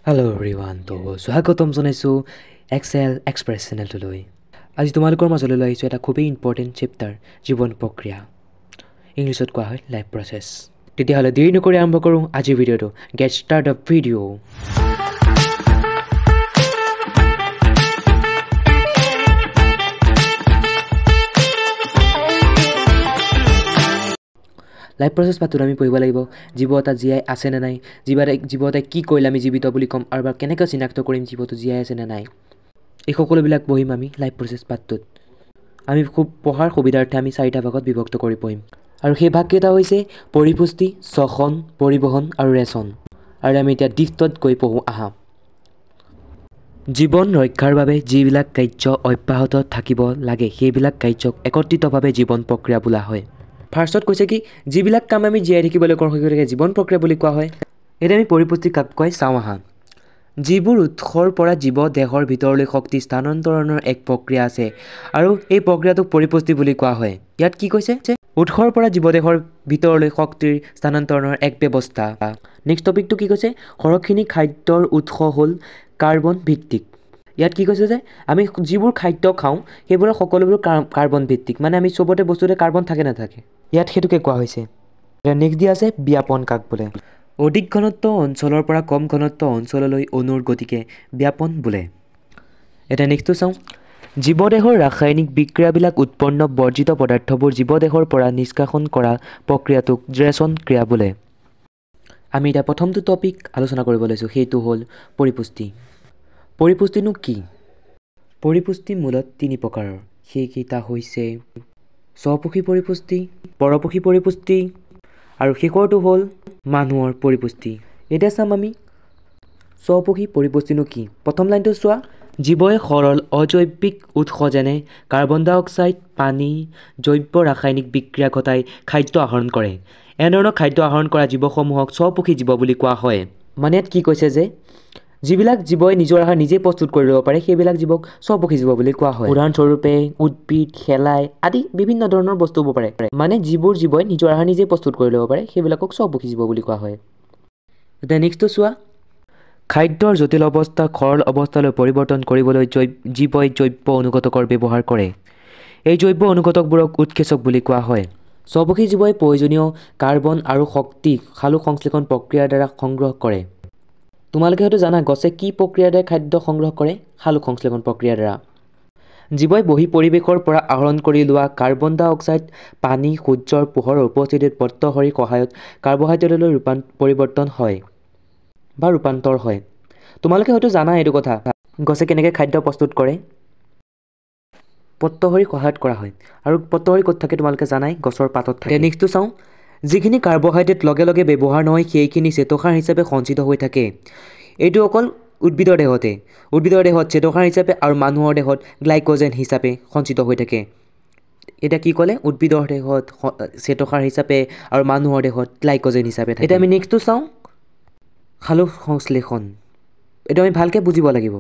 Hello everyone, তো স্বাগতম জনাইছো এক্সেল এক্সপ্ৰেছ চেনেলটোলৈ। আজি তোমালোকৰ মাজলৈ লৈ আহিছোঁ এটা খুবেই ইম্পৰ্টেণ্ট চেপ্টাৰ, জীৱন প্ৰক্ৰিয়া। ইংলিছত কোৱা হয় লাইফ প্ৰচেছ। তেতিয়াহ'লে দেৰি নকৰি আৰম্ভ কৰোঁ আজিৰ ভিডিঅ'টো। Get start the video'. Life process পাতোঁ আমি পঢ়িব লাগিব জীৱ এটা জীয়াই আছে নে নাই, জীৱ এটাই কি কৰিলে আমি জীৱিত বুলি ক'ম, আৰু কেনেকৈ চিনাক্ত কৰিম জীৱটো জীয়াই আছে নে নাই। এই সকলোবিলাক পঢ়িম আমি লাইফ প্ৰচেছ পাৰ্টটোত। আমি খুব পঢ়াৰ সুবিধাৰ্থে আমি 4টা ভাগত বিভক্ত কৰি পঢ়িম, আৰু সেই ভাগকেইটা হৈছে পৰিপুষ্টি, শ্বসন, পৰিবহণ আৰু ৰেচন। আৰু আমি এতিয়া ডিফ্টত গৈ পঢ়োঁ আহা। জীৱন ৰক্ষাৰ বাবে যিবিলাক কাৰ্য অব্যাহত থাকিব লাগে সেইবিলাক কাৰ্যক একত্ৰিতভাৱে জীৱন প্ৰক্ৰিয়া বোলা হয়। ফাৰ্ষ্টত কৈছে কি, যিবিলাক কাম আমি জীয়াই থাকিবলৈ কৰোঁ সেইবিলাকে জীৱন প্ৰক্ৰিয়া বুলি কোৱা হয়। এতিয়া আমি পৰিপুষ্টি কাক কয় চাওঁ আহা। যিবোৰ উৎসৰ পৰা জীৱ দেহৰ ভিতৰলৈ শক্তি স্থানান্তৰণৰ এক প্ৰক্ৰিয়া আছে, আৰু এই প্ৰক্ৰিয়াটোক পৰিপুষ্টি বুলি কোৱা হয়। ইয়াত কি কৈছে যে উৎসৰ পৰা জীৱদেহৰ ভিতৰলৈ শক্তিৰ স্থানান্তৰণৰ এক ব্যৱস্থা। নেক্সট টপিকটো কি কৈছে, সৰহখিনি খাদ্যৰ উৎস হ'ল কাৰ্বন ভিত্তিক। ইয়াত কি কৈছে যে আমি যিবোৰ খাদ্য খাওঁ সেইবোৰৰ সকলোবোৰ কাৰ্বন ভিত্তিক, মানে আমি চবতে বস্তুতে কাৰ্বন থাকে নাথাকে, ইয়াত সেইটোকে কোৱা হৈছে। নেক্সট দিয়া আছে ব্যাপন কাক বোলে। অধিক ঘনত্ব অঞ্চলৰ পৰা কম ঘনত্ব অঞ্চললৈ অণুৰ গতিকে ব্যাপন বোলে। এতিয়া নেক্সটটো চাওঁ। জীৱদেহৰ ৰাসায়নিক বিক্ৰিয়াবিলাক উৎপন্ন বৰ্জিত পদাৰ্থবোৰ জীৱদেহৰ পৰা নিষ্কাশন কৰা প্ৰক্ৰিয়াটোক ৰেচন ক্ৰিয়া বোলে। আমি এতিয়া প্ৰথমটো টপিক আলোচনা কৰিব লৈছোঁ, সেইটো হ'ল পৰিপুষ্টি। পৰিপুষ্টিনো কি? পৰিপুষ্টি মূলত 3 প্ৰকাৰৰ। সেইকেইটা হৈছে স্বপোষী পৰিপুষ্টি, পৰপোষী পৰিপুষ্টি, আৰু শেষৰটো হ'ল মানুহৰ পৰিপুষ্টি। এতিয়া চাম আমি স্বপোষী পৰিপুষ্টিনো কি। প্ৰথম লাইনটো চোৱা, জীৱই সৰল অজৈৱিক উৎস যেনে কাৰ্বন ডাই অক্সাইড, পানী, জৈৱ ৰাসায়নিক বিক্ৰিয়া ঘটাই খাদ্য আহৰণ কৰে। এনেধৰণৰ খাদ্য আহৰণ কৰা জীৱসমূহক স্বপোষী জীৱ বুলি কোৱা হয়। মানে ইয়াত কি কৈছে যে যিবিলাক জীৱই নিজৰ আহাৰ নিজেই প্ৰস্তুত কৰি ল'ব পাৰে সেইবিলাক জীৱক স্বপোষী জীৱ বুলি কোৱা হয়। উদাহৰণস্বৰূপে উদ্ভিদ, শেলাই আদি বিভিন্ন ধৰণৰ বস্তু হ'ব পাৰে। মানে যিবোৰ জীৱই নিজৰ আহাৰ নিজেই প্ৰস্তুত কৰি ল'ব পাৰে সেইবিলাকক স্বপোষী জীৱ বুলি কোৱা হয়। এতিয়া নেক্সটটো চোৱা, খাদ্যৰ জটিল অৱস্থা সৰল অৱস্থালৈ পৰিৱৰ্তন কৰিবলৈ জীৱই জৈৱ অনুঘটকৰ ব্যৱহাৰ কৰে। এই জৈৱ অনুঘটকবোৰক উৎসেচক বুলি কোৱা হয়। স্বপোষী জীৱই প্ৰয়োজনীয় কাৰ্বন আৰু শক্তি সালোক সংশ্লেষণ প্ৰক্ৰিয়াৰ দ্বাৰা সংগ্ৰহ কৰে। তোমালোকে হয়তো জানা গছে কি প্ৰক্ৰিয়াৰ দ্বাৰা খাদ্য সংগ্ৰহ কৰে? সালোক সংশ্লেষণ প্ৰক্ৰিয়াৰ দ্বাৰা। জীৱই বহি পৰিৱেশৰ পৰা আহৰণ কৰি লোৱা কাৰ্বন ডাই অক্সাইড পানী, সূৰ্যৰ পোহৰৰ উপস্থিতিত পত্ৰশৰীৰ সহায়ত কাৰ্বহাইড্ৰেটলৈ পৰিৱৰ্তন হয় বা ৰূপান্তৰ হয়। তোমালোকে হয়তো জানা এইটো কথা, গছে কেনেকৈ খাদ্য প্ৰস্তুত কৰে। পত্ৰশৰীৰ সহায়ত কৰা হয়, আৰু পত্ৰশৰী ক'ত থাকে তোমালোকে জানাই, গছৰ পাতত থাকে। নেক্সটটো চাওঁ, যিখিনি কাৰ্বহাইড্ৰেট লগে লগে ব্যৱহাৰ নহয় সেইখিনি শ্বেতসাৰ হিচাপে সঞ্চিত হৈ থাকে। এইটো অকল উদ্ভিদৰ দেহতে, উদ্ভিদৰ দেহত শ্বেতসাৰ হিচাপে আৰু মানুহৰ দেহত গ্লাইক'জেন হিচাপে সঞ্চিত হৈ থাকে। এতিয়া কি ক'লে, উদ্ভিদৰ দেহত শ্বেতসাৰ হিচাপে আৰু মানুহৰ দেহত গ্লাইক'জেন হিচাপে থাকে। এতিয়া আমি নেক্সটটো চাওঁ, সালোক সংশ্লেষণ। এইটো আমি ভালকৈ বুজিব লাগিব।